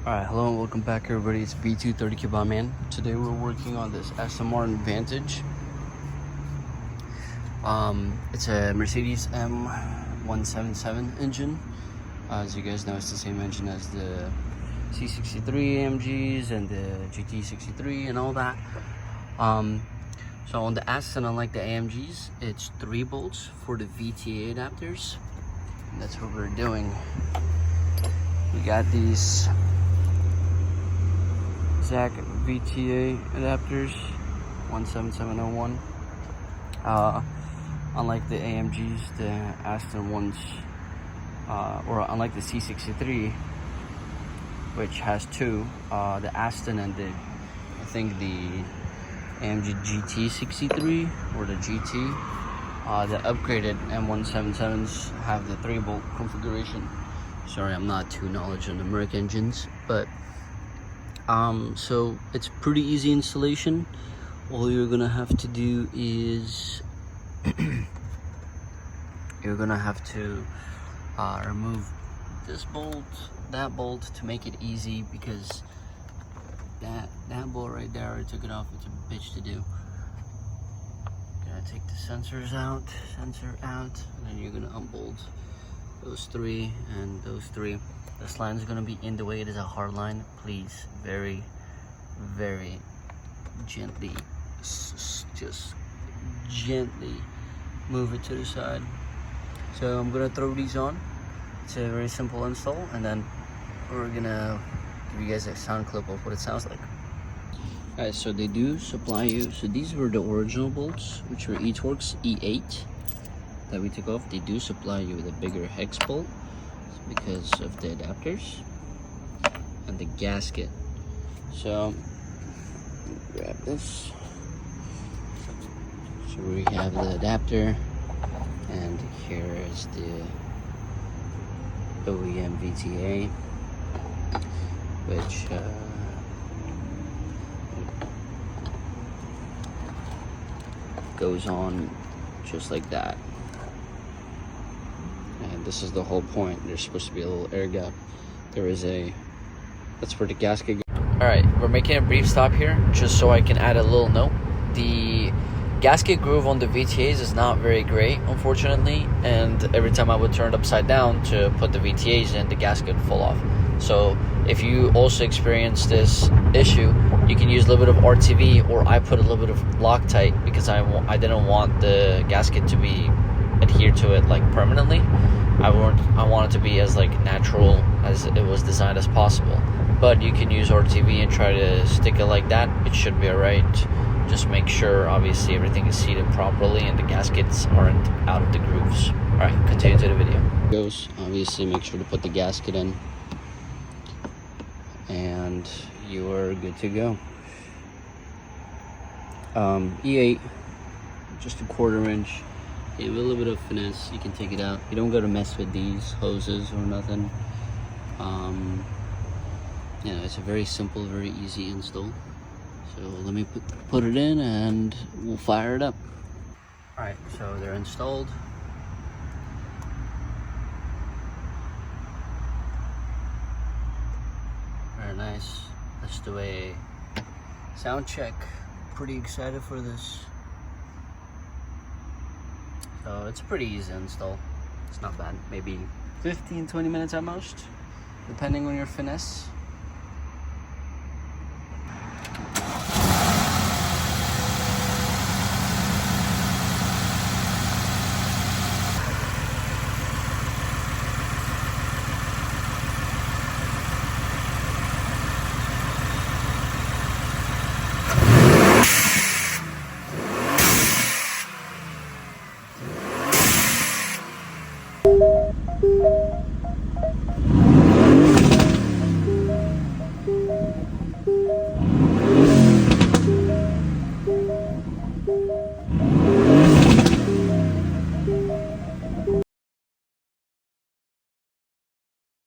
Alright, hello and welcome back everybody, it's B230 Kebab Man. Today we're working on this Aston Vantage. It's a Mercedes M177 engine. As you guys know, it's the same engine as the C63 AMGs and the GT63 and all that. So on the Aston, unlike the AMGs, it's 3 bolts for the VTA adapters. And that's what we're doing. We got these VTA adapters 17701. Unlike the AMGs, the Aston ones, or unlike the C63, which has 2, the Aston and I think the AMG GT63 or the GT, the upgraded M177s have the 3-bolt configuration. Sorry, I'm not too knowledgeable on the Merc engines, but so it's pretty easy installation. All you're gonna have to do is you're gonna have to remove this bolt, that bolt, to make it easy, because that bolt right there, I took it off. It's a bitch to do. Gonna take the sensor out, and then you're gonna unbolt those 3 and those 3. This line is going to be in the way. It is a hard line. Please, very, very gently, just gently move it to the side. So I'm going to throw these on. It's a very simple install, and then we're going to give you guys a sound clip of what it sounds like. Alright, so they do supply you. So these were the original bolts, which were E-torx E8 that we took off. They do supply you with a bigger hex bolt because of the adapters and the gasket. So grab this. So we have the adapter, and here is the OEM VTA, which goes on just like that. And this is the whole point. There's supposed to be a little air gap. That's where the gasket goes. Alright, we're making a brief stop here just so I can add a little note. The gasket groove on the VTAs is not very great, unfortunately, and every time I would turn it upside down to put the VTAs in, the gasket would fall off. So if you also experience this issue, you can use a little bit of RTV, or I put a little bit of Loctite because I didn't want the gasket to be adhere to it like permanently. I want it to be as like natural as it was designed as possible. But you can use RTV and try to stick it like that. It should be alright. Just make sure obviously everything is seated properly and the gaskets aren't out of the grooves. Alright, continue to the video. Obviously make sure to put the gasket in, and you are good to go. E8, just a 1/4 inch. Give it a little bit of finesse, you can take it out. You don't got to mess with these hoses or nothing. Yeah, it's a very simple, very easy install. So let me put it in and we'll fire it up. Alright, so they're installed. Very nice. Let's do a sound check. Pretty excited for this. So it's a pretty easy install. It's not bad. Maybe 15-20 minutes at most, depending on your finesse.